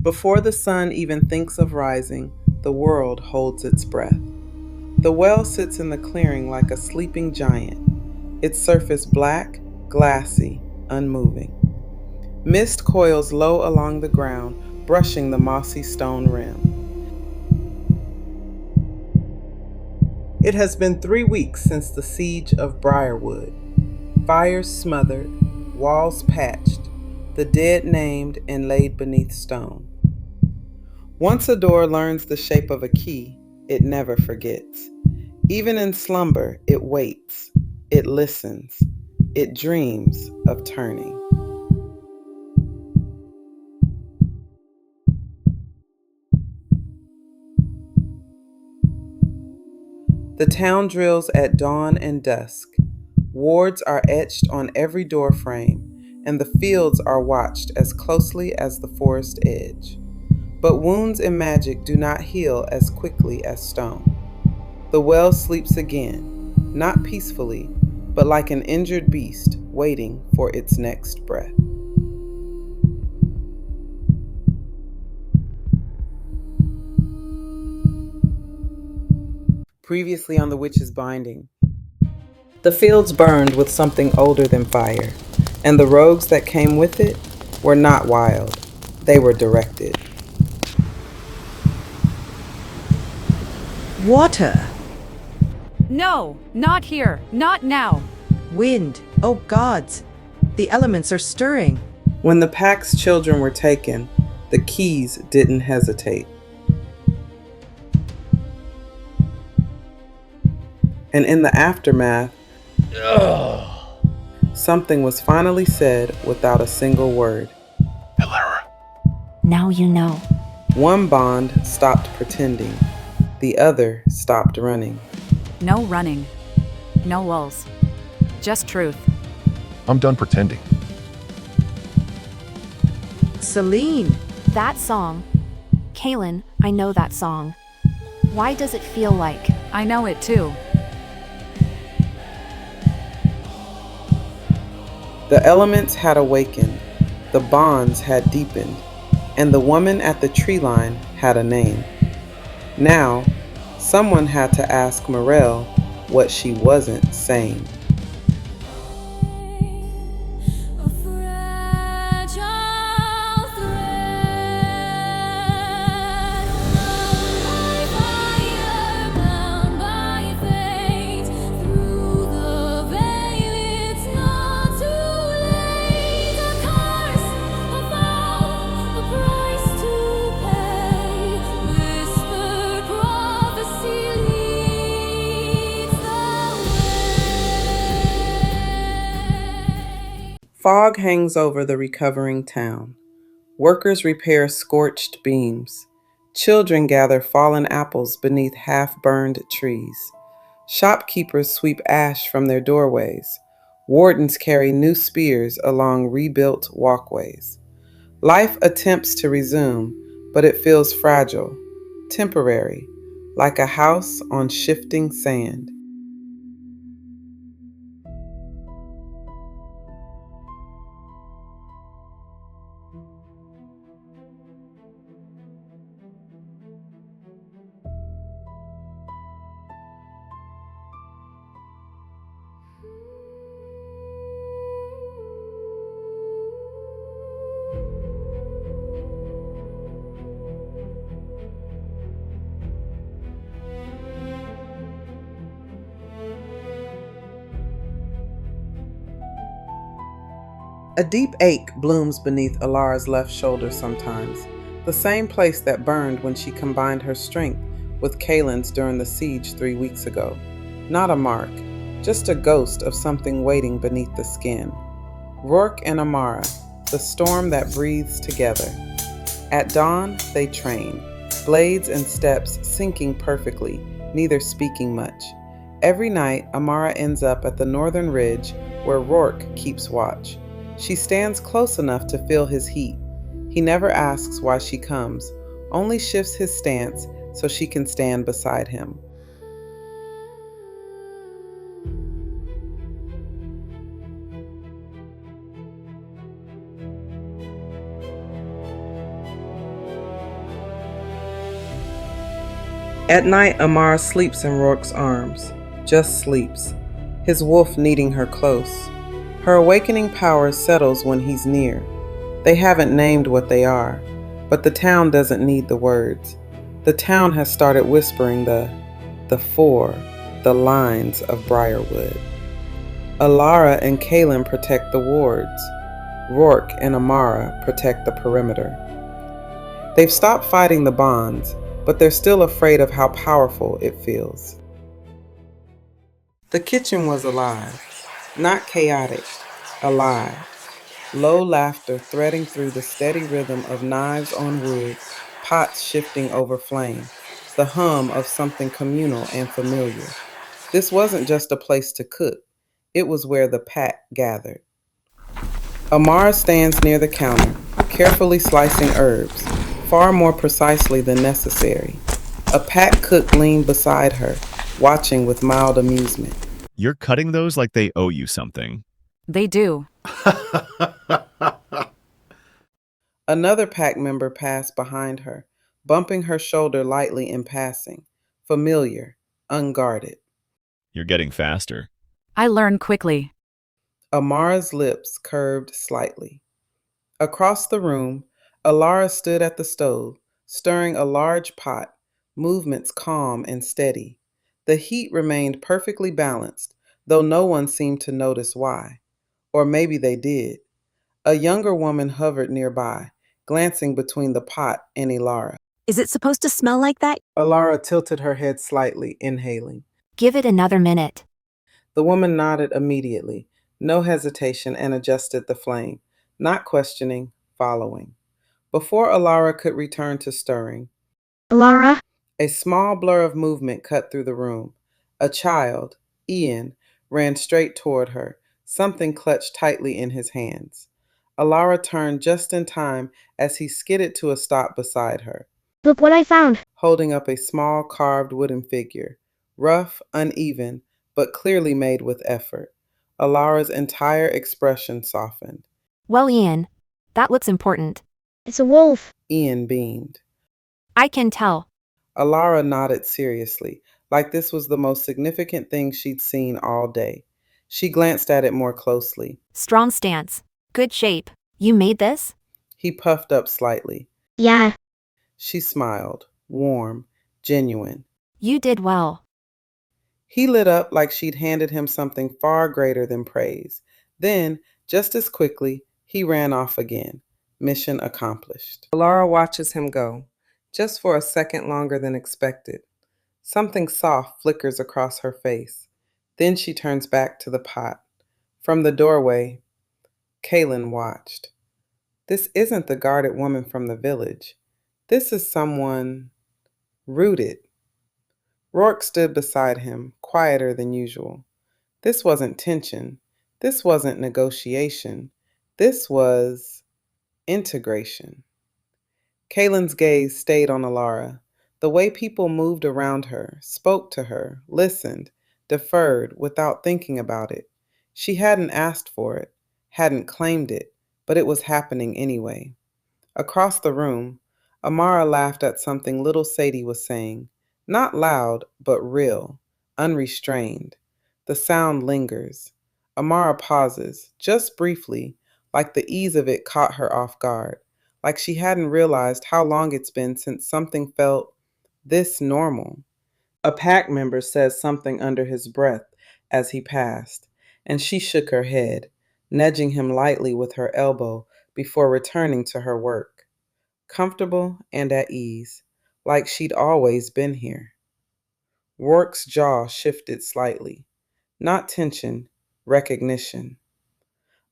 Before the sun even thinks of rising, the world holds its breath. The well sits in the clearing like a sleeping giant, its surface black, glassy, unmoving. Mist coils low along the ground, brushing the mossy stone rim. It has been 3 weeks since the siege of Briarwood. Fires smothered, walls patched, the dead named and laid beneath stone. Once a door learns the shape of a key, it never forgets. Even in slumber, it waits, it listens, it dreams of turning. The town drills at dawn and dusk. Wards are etched on every doorframe, and the fields are watched as closely as the forest edge. But wounds in magic do not heal as quickly as stone. The well sleeps again, not peacefully, but like an injured beast waiting for its next breath. Previously on The Witch's Binding. The fields burned with something older than fire, and the rogues that came with it were not wild. They were directed. Water! No, not here, not now. Wind! Oh gods! The elements are stirring. When the pack's children were taken, the keys didn't hesitate. And in the aftermath, something was finally said without a single word. Elara. Now you know. One bond stopped pretending. The other stopped running. No running. No lulls. Just truth. I'm done pretending. Celine! That song. Kaelen, I know that song. Why does it feel like? I know it too. The elements had awakened, the bonds had deepened, and the woman at the tree line had a name. Now, someone had to ask Mirelle what she wasn't saying. Fog hangs over the recovering town. Workers repair scorched beams. Children gather fallen apples beneath half-burned trees. Shopkeepers sweep ash from their doorways. Wardens carry new spears along rebuilt walkways. Life attempts to resume, but it feels fragile, temporary, like a house on shifting sand. A deep ache blooms beneath Elara's left shoulder sometimes, the same place that burned when she combined her strength with Kaelen's during the siege 3 weeks ago. Not a mark, just a ghost of something waiting beneath the skin. Rourke and Amara, the storm that breathes together. At dawn, they train, blades and steps syncing perfectly, neither speaking much. Every night, Amara ends up at the northern ridge where Rourke keeps watch. She stands close enough to feel his heat. He never asks why she comes, only shifts his stance so she can stand beside him. At night, Amara sleeps in Rourke's arms, just sleeps, his wolf needing her close. Her awakening power settles when he's near. They haven't named what they are, but the town doesn't need the words. The town has started whispering the lines of Briarwood. Elara and Kaelen protect the wards. Rourke and Amara protect the perimeter. They've stopped fighting the bonds, but they're still afraid of how powerful it feels. The kitchen was alive, not chaotic, alive. Low laughter threading through the steady rhythm of knives on wood, pots shifting over flame, the hum of something communal and familiar. This wasn't just a place to cook, it was where the pack gathered. Amara stands near the counter, carefully slicing herbs, far more precisely than necessary. A pack cook leaned beside her, watching with mild amusement. You're cutting those like they owe you something. They do. Another pack member passed behind her, bumping her shoulder lightly in passing, familiar, unguarded. You're getting faster. I learn quickly. Amara's lips curved slightly. Across the room, Elara stood at the stove, stirring a large pot, movements calm and steady. The heat remained perfectly balanced, though no one seemed to notice why. Or maybe they did. A younger woman hovered nearby, glancing between the pot and Elara. Is it supposed to smell like that? Elara tilted her head slightly, inhaling. Give it another minute. The woman nodded immediately, no hesitation, and adjusted the flame, not questioning, following. Before Elara could return to stirring, Elara? a small blur of movement cut through the room. A child, Ian, ran straight toward her, something clutched tightly in his hands. Elara turned just in time as he skidded to a stop beside her, Look what I found. holding up a small carved wooden figure, rough, uneven, but clearly made with effort. Alara's entire expression softened. Well, Ian, that looks important. It's a wolf. Ian beamed. I can tell. Elara nodded seriously, like this was the most significant thing she'd seen all day. She glanced at it more closely. Strong stance. Good shape. You made this? He puffed up slightly. Yeah. She smiled, warm, genuine. You did well. He lit up like she'd handed him something far greater than praise. Then, just as quickly, he ran off again. Mission accomplished. Elara watches him go, just for a second longer than expected. Something soft flickers across her face. Then she turns back to the pot. From the doorway, Kaelen watched. This isn't the guarded woman from the village. This is someone rooted. Rourke stood beside him, quieter than usual. This wasn't tension. This wasn't negotiation. This was integration. Kaelen's gaze stayed on Elara. The way people moved around her, spoke to her, listened, deferred without thinking about it. She hadn't asked for it, hadn't claimed it, but it was happening anyway. Across the room, Amara laughed at something little Sadie was saying. Not loud, but real, unrestrained. The sound lingers. Amara pauses, just briefly, like the ease of it caught her off guard, like she hadn't realized how long it's been since something felt this normal. A pack member says something under his breath as he passed, and she shook her head, nudging him lightly with her elbow before returning to her work. Comfortable and at ease, like she'd always been here. Rourke's jaw shifted slightly. Not tension, recognition.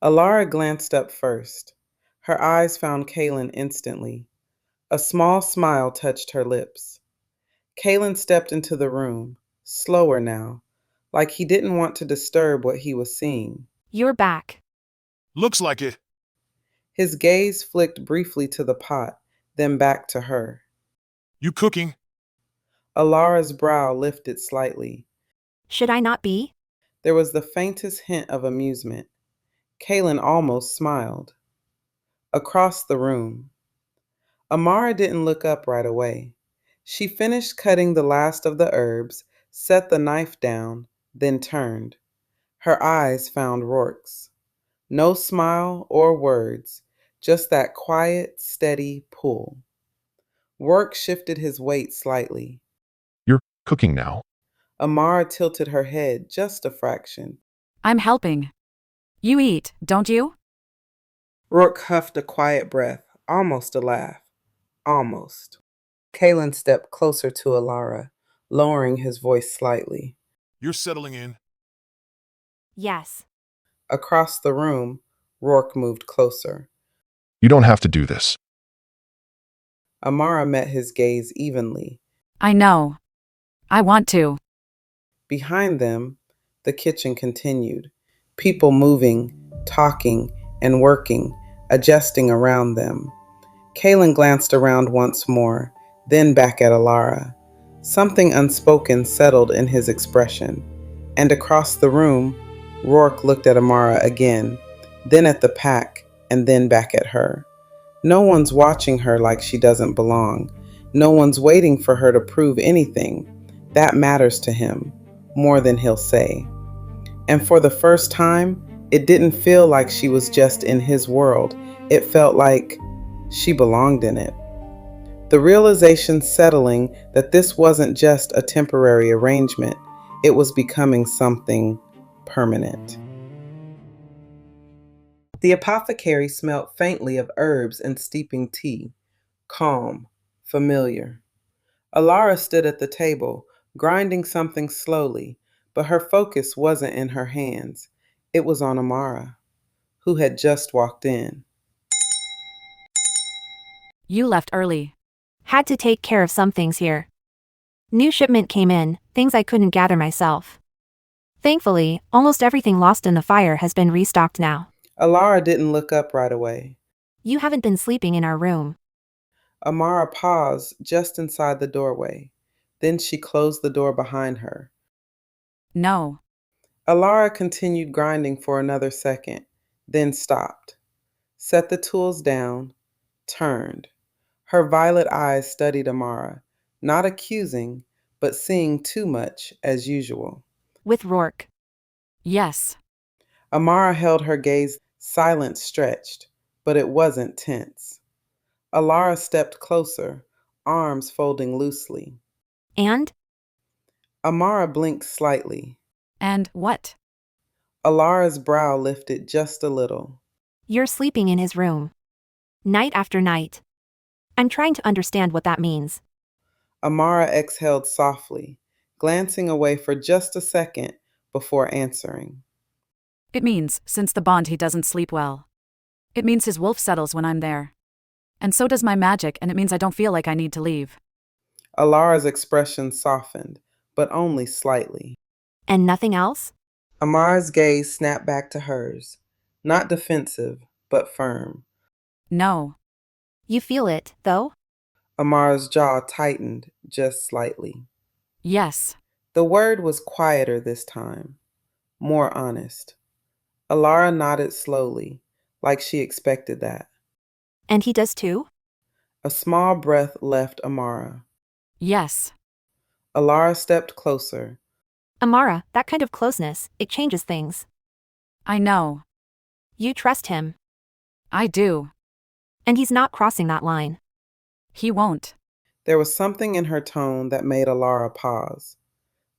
Elara glanced up first. Her eyes found Kaelen instantly. A small smile touched her lips. Kaelen stepped into the room, slower now, like he didn't want to disturb what he was seeing. You're back. Looks like it. His gaze flicked briefly to the pot, then back to her. You cooking? Alara's brow lifted slightly. Should I not be? There was the faintest hint of amusement. Kaelen almost smiled. Across the room. Amara didn't look up right away. She finished cutting the last of the herbs, set the knife down, then turned. Her eyes found Rourke's. No smile or words, just that quiet, steady pull. Rourke shifted his weight slightly. You're cooking now. Amara tilted her head just a fraction. I'm helping. You eat, don't you? Rourke huffed a quiet breath, almost a laugh. Almost. Kaelen stepped closer to Elara, lowering his voice slightly. You're settling in. Yes. Across the room, Rourke moved closer. You don't have to do this. Amara met his gaze evenly. I know. I want to. Behind them, the kitchen continued. People moving, talking, and working, adjusting around them. Kaelen glanced around once more, then back at Elara. Something unspoken settled in his expression. And across the room, Rourke looked at Amara again, then at the pack, and then back at her. No one's watching her like she doesn't belong. No one's waiting for her to prove anything. That matters to him, more than he'll say. And for the first time, it didn't feel like she was just in his world. It felt like she belonged in it. The realization settling that this wasn't just a temporary arrangement, it was becoming something permanent. The apothecary smelt faintly of herbs and steeping tea. Calm, familiar. Elara stood at the table, grinding something slowly, but her focus wasn't in her hands. It was on Amara, who had just walked in. You left early. Had to take care of some things here. New shipment came in, things I couldn't gather myself. Thankfully, almost everything lost in the fire has been restocked now. Elara didn't look up right away. You haven't been sleeping in our room. Amara paused just inside the doorway. Then she closed the door behind her. No. Elara continued grinding for another second, then stopped. Set the tools down, turned. Her violet eyes studied Amara, not accusing, but seeing too much as usual. With Rourke. Yes. Amara held her gaze, silent, stretched, but it wasn't tense. Elara stepped closer, arms folding loosely. And? Amara blinked slightly. And what? Alara's brow lifted just a little. You're sleeping in his room. Night after night. I'm trying to understand what that means. Amara exhaled softly, glancing away for just a second before answering. It means, since the bond, he doesn't sleep well. It means his wolf settles when I'm there. And so does my magic, and it means I don't feel like I need to leave. Alara's expression softened, but only slightly. And nothing else? Amara's gaze snapped back to hers, not defensive, but firm. No. You feel it, though? Amara's jaw tightened just slightly. Yes. The word was quieter this time, more honest. Elara nodded slowly, like she expected that. And he does too? A small breath left Amara. Yes. Elara stepped closer. Amara, that kind of closeness, it changes things. I know. You trust him. I do. And he's not crossing that line. He won't. There was something in her tone that made Elara pause.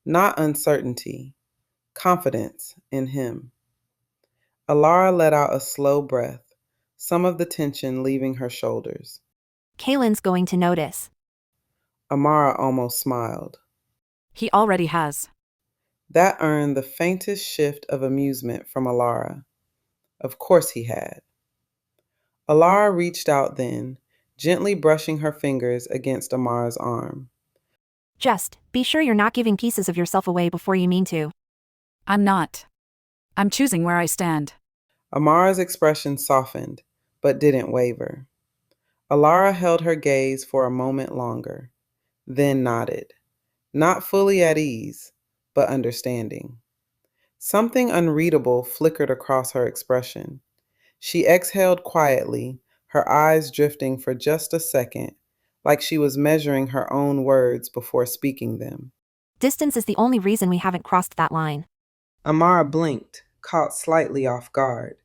Not uncertainty, confidence in him. Elara let out a slow breath, some of the tension leaving her shoulders. Kaelen's going to notice. Amara almost smiled. He already has. That earned the faintest shift of amusement from Elara. Of course he had. Elara reached out then, gently brushing her fingers against Amara's arm. Just be sure you're not giving pieces of yourself away before you mean to. I'm not. I'm choosing where I stand. Amara's expression softened, but didn't waver. Elara held her gaze for a moment longer, then nodded, not fully at ease, but understanding. Something unreadable flickered across her expression. She exhaled quietly, her eyes drifting for just a second, like she was measuring her own words before speaking them. Distance is the only reason we haven't crossed that line. Amara blinked, caught slightly off guard.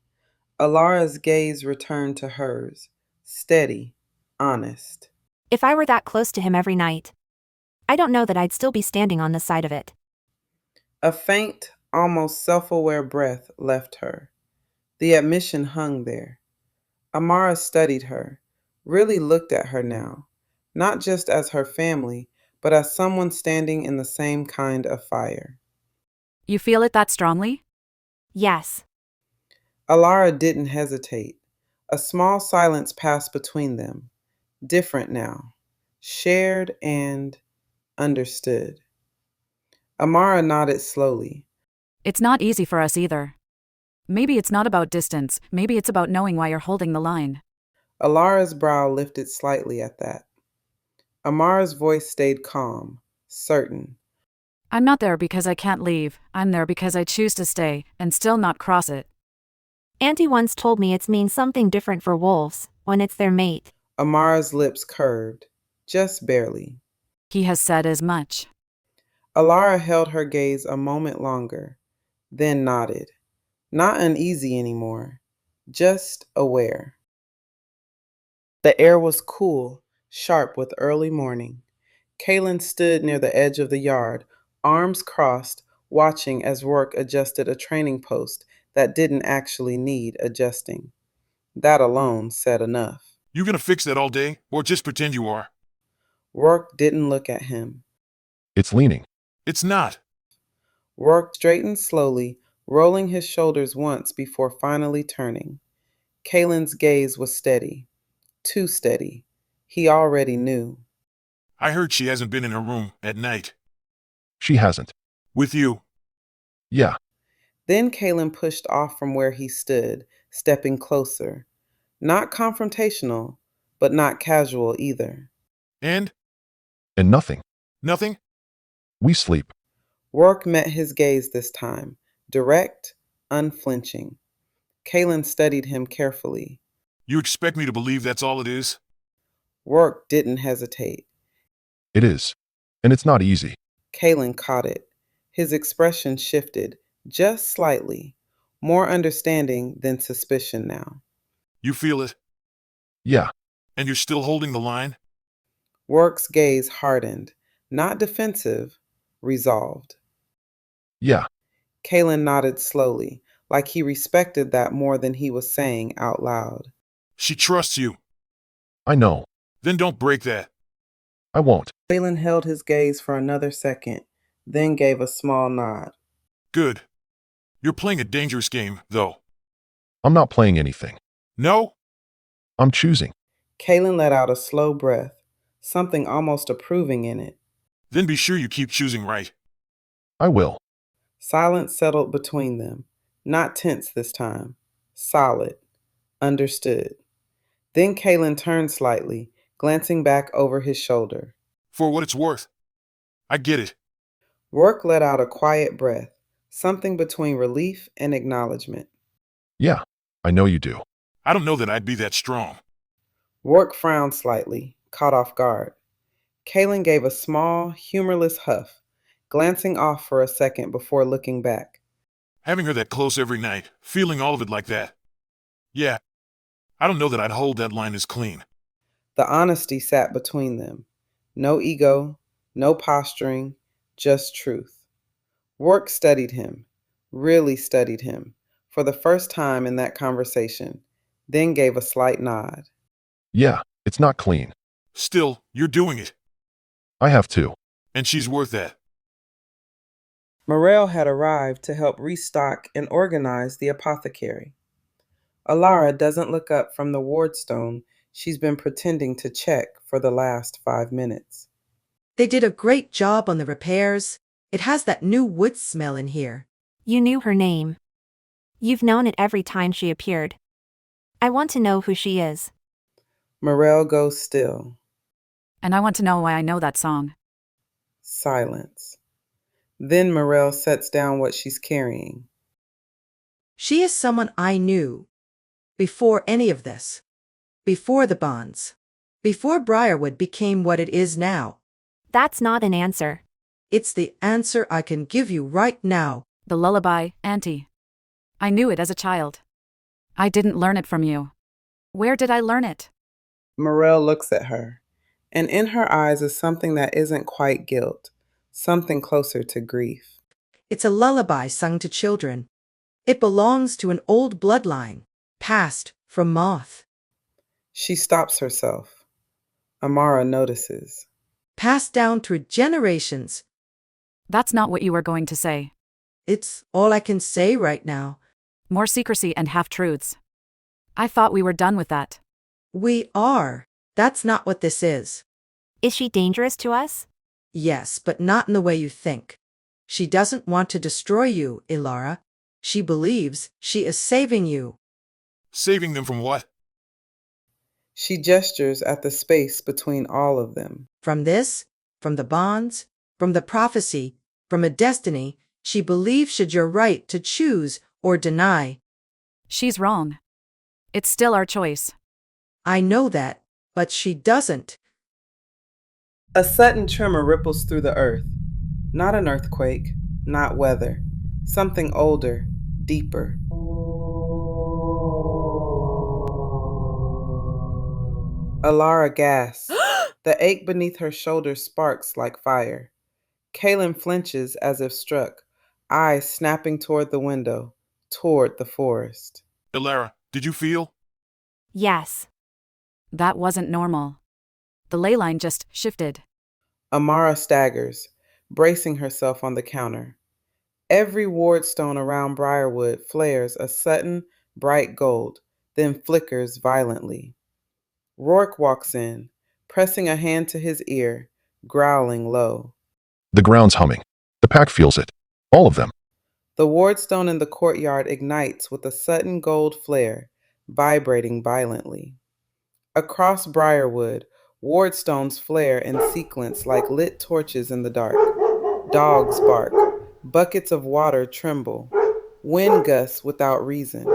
Elara's gaze returned to hers, steady, honest. If I were that close to him every night, I don't know that I'd still be standing on this side of it. A faint, almost self-aware breath left her. The admission hung there. Amara studied her, really looked at her now, not just as her family, but as someone standing in the same kind of fire. You feel it that strongly? Yes. Elara didn't hesitate. A small silence passed between them. Different now. Shared and understood. Amara nodded slowly. It's not easy for us either. Maybe it's not about distance, maybe it's about knowing why you're holding the line. Alara's brow lifted slightly at that. Amara's voice stayed calm, certain. I'm not there because I can't leave, I'm there because I choose to stay, and still not cross it. Auntie once told me it means something different for wolves, when it's their mate. Amara's lips curved, just barely. He has said as much. Elara held her gaze a moment longer, then nodded. Not uneasy anymore, just aware. The air was cool, sharp with early morning. Kaelen stood near the edge of the yard, arms crossed, watching as Rourke adjusted a training post that didn't actually need adjusting. That alone said enough. You gonna fix that all day, or just pretend you are? Rourke didn't look at him. It's leaning. It's not. Rourke straightened slowly, rolling his shoulders once before finally turning. Kaelen's gaze was steady. Too steady. He already knew. I heard she hasn't been in her room at night. She hasn't. With you. Yeah, Then Kaelen pushed off from where he stood, stepping closer. Not confrontational, but not casual either. And? and nothing. Nothing? We sleep. Rourke met his gaze this time, direct, unflinching. Kaelen studied him carefully. You expect me to believe that's all it is? Rourke didn't hesitate. It is. And it's not easy. Kaelen caught it. His expression shifted, just slightly, more understanding than suspicion now. You feel it? Yeah, And you're still holding the line? Rourke's gaze hardened, not defensive, resolved. yeah. Kaelen nodded slowly, like he respected that more than he was saying out loud. She trusts you. I know. Then don't break that. I won't. Kaelen held his gaze for another second, then gave a small nod. Good. You're playing a dangerous game, though. I'm not playing anything. No? I'm choosing. Kaelen let out a slow breath, something almost approving in it. Then be sure you keep choosing right. I will. Silence settled between them, not tense this time. Solid. Understood. Then Kaelen turned slightly, glancing back over his shoulder. For what it's worth. I get it. Rourke let out a quiet breath, something between relief and acknowledgement. Yeah, I know you do. I don't know that I'd be that strong. Rourke frowned slightly, caught off guard. Kaelen gave a small, humorless huff, glancing off for a second before looking back. Having her that close every night, feeling all of it like that. Yeah. I don't know that I'd hold that line as clean. The honesty sat between them. No ego, no posturing, just truth. Rourke studied him, really studied him, for the first time in that conversation, then gave a slight nod. Yeah, it's not clean. Still, you're doing it. I have to. And she's worth that. Mirelle had arrived to help restock and organize the apothecary. Elara doesn't look up from the wardstone she's been pretending to check for the last 5 minutes. They did a great job on the repairs. It has that new wood smell in here. You knew her name. You've known it every time she appeared. I want to know who she is. Mirelle goes still. And I want to know why I know that song. Silence. Then Mirelle sets down what she's carrying. She is someone I knew. Before any of this. Before the bonds. Before Briarwood became what it is now. That's not an answer. It's the answer I can give you right now. The lullaby, Auntie. I knew it as a child. I didn't learn it from you. Where did I learn it? Mirelle looks at her, and in her eyes is something that isn't quite guilt, something closer to grief. It's a lullaby sung to children. It belongs to an old bloodline, passed from Moth. She stops herself. Amara notices. Passed down through generations. That's not what you were going to say. It's all I can say right now. More secrecy and half-truths. I thought we were done with that. We are. That's not what this is. Is she dangerous to us? Yes, but not in the way you think. She doesn't want to destroy you, Elara. She believes she is saving you. Saving them from what? She gestures at the space between all of them. From this, from the bonds, from the prophecy, from a destiny she believes should your right to choose or deny. She's wrong. It's still our choice. I know that, but she doesn't. A sudden tremor ripples through the earth. Not an earthquake, not weather. Something older, deeper. Elara gasps. The ache beneath her shoulder sparks like fire. Kaelen flinches as if struck, eyes snapping toward the window, toward the forest. Elara, did you feel? Yes. That wasn't normal. The ley line just shifted. Amara staggers, bracing herself on the counter. Every ward stone around Briarwood flares a sudden, bright gold, then flickers violently. Rourke walks in, pressing a hand to his ear, growling low. The ground's humming. The pack feels it. All of them. The wardstone in the courtyard ignites with a sudden gold flare, vibrating violently. Across Briarwood, wardstones flare in sequence like lit torches in the dark. Dogs bark. Buckets of water tremble. Wind gusts without reason.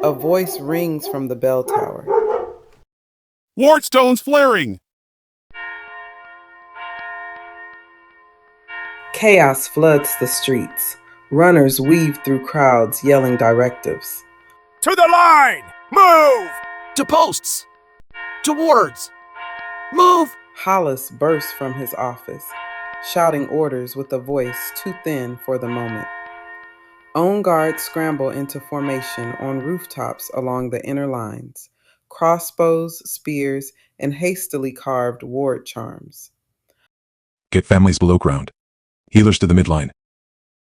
A voice rings from the bell tower. Wardstone's flaring! Chaos floods the streets. Runners weave through crowds yelling directives. To the line! Move! To posts! To wards! Move! Hollis bursts from his office, shouting orders with a voice too thin for the moment. On guards scramble into formation on rooftops along the inner lines, crossbows, spears, and hastily carved ward charms. Get families below ground. Healers to the midline.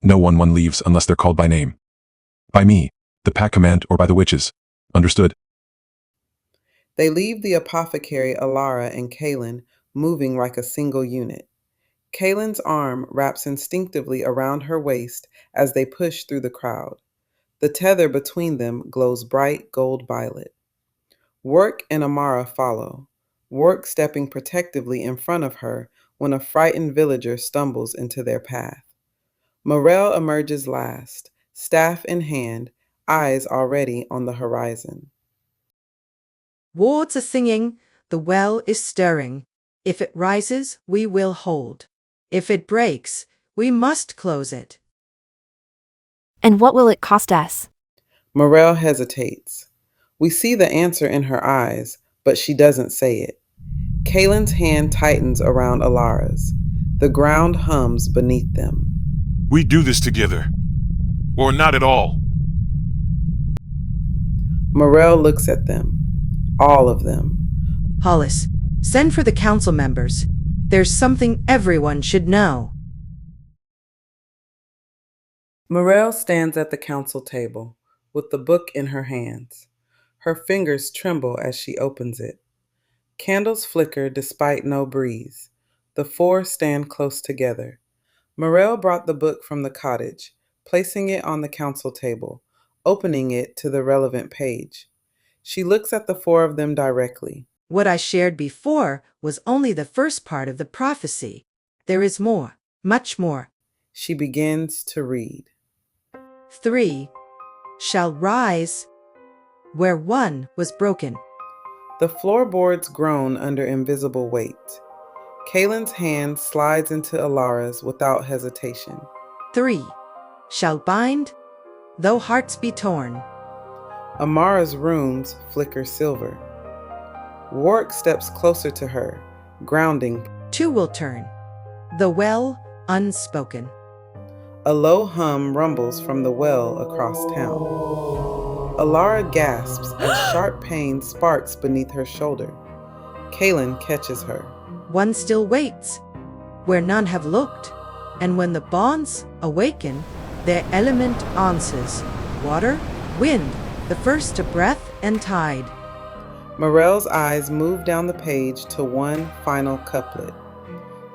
No one leaves unless they're called by name. By me, the pack command, or by the witches. Understood? They leave the apothecary Elara and Kaelen moving like a single unit. Kaelen's arm wraps instinctively around her waist as they push through the crowd. The tether between them glows bright gold violet. Rourke and Amara follow, Rourke stepping protectively in front of her when a frightened villager stumbles into their path. Mirelle emerges last, staff in hand, eyes already on the horizon. Wards are singing, the well is stirring. If it rises, we will hold. If it breaks, we must close it. And what will it cost us? Mirelle hesitates. We see the answer in her eyes, but she doesn't say it. Kaelen's hand tightens around Elara's. The ground hums beneath them. We do this together. Or not at all. Mirelle looks at them. All of them. Hollis, send for the council members. There's something everyone should know. Mirelle stands at the council table, with the book in her hands. Her fingers tremble as she opens it. Candles flicker despite no breeze. The four stand close together. Mirelle brought the book from the cottage, placing it on the council table, opening it to the relevant page. She looks at the four of them directly. What I shared before was only the first part of the prophecy. There is more, much more. She begins to read. 3 shall rise where one was broken. The floorboards groan under invisible weight. Kaelen's hand slides into Elara's without hesitation. 3. Shall bind, though hearts be torn. Amara's runes flicker silver. Rourke steps closer to her, grounding. 2 will turn. The well, unspoken. A low hum rumbles from the well across town. Elara gasps as sharp pain sparks beneath her shoulder. Kaelen catches her. One still waits, where none have looked, and when the bonds awaken, their element answers. Water, wind, the first to breath and tide. Mirelle's eyes move down the page to one final couplet.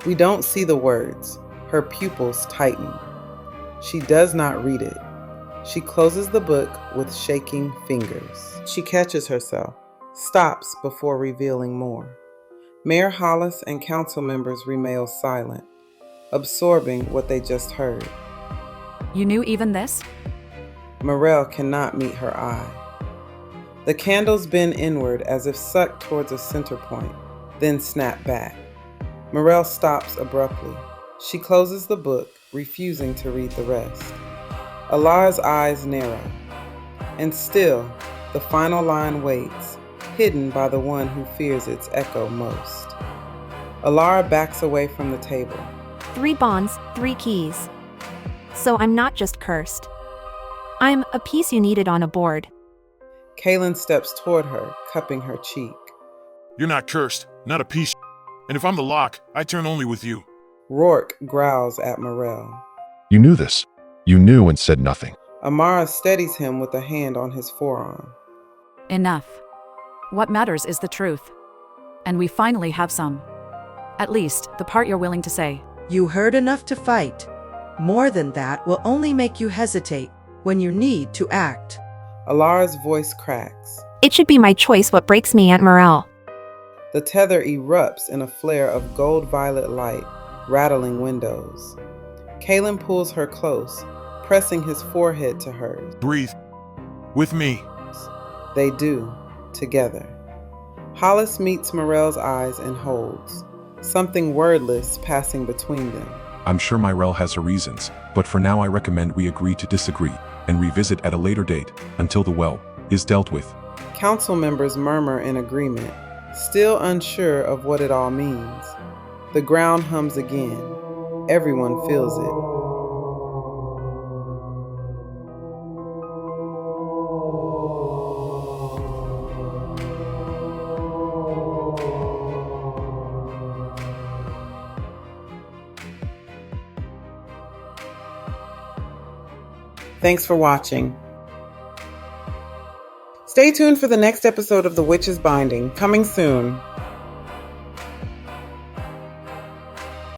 We don't see the words. Her pupils tighten. She does not read it. She closes the book with shaking fingers. She catches herself, stops before revealing more. Mayor Hollis and council members remain silent, absorbing what they just heard. You knew even this? Mirelle cannot meet her eye. The candles bend inward as if sucked towards a center point, then snap back. Mirelle stops abruptly. She closes the book, refusing to read the rest. Elara's eyes narrow. And still, the final line waits, hidden by the one who fears its echo most. Elara backs away from the table. 3 bonds, 3 keys. So I'm not just cursed. I'm a piece you needed on a board. Kaelen steps toward her, cupping her cheek. You're not cursed, not a piece. And if I'm the lock, I turn only with you. Rourke growls at Mirelle. You knew this. You knew and said nothing. Amara steadies him with a hand on his forearm. Enough. What matters is the truth. And we finally have some. At least, the part you're willing to say. You heard enough to fight. More than that will only make you hesitate when you need to act. Elara's voice cracks. It should be my choice what breaks me, Aunt Mirelle. The tether erupts in a flare of gold-violet light, rattling windows. Kaelen pulls her close, pressing his forehead to hers. Breathe. With me. They do, together. Hollis meets Mirelle's eyes and holds, something wordless passing between them. I'm sure Mirelle has her reasons, but for now I recommend we agree to disagree and revisit at a later date until the well is dealt with. Council members murmur in agreement, still unsure of what it all means. The ground hums again. Everyone feels it. Thanks for watching. Stay tuned for the next episode of The Witch's Binding, coming soon.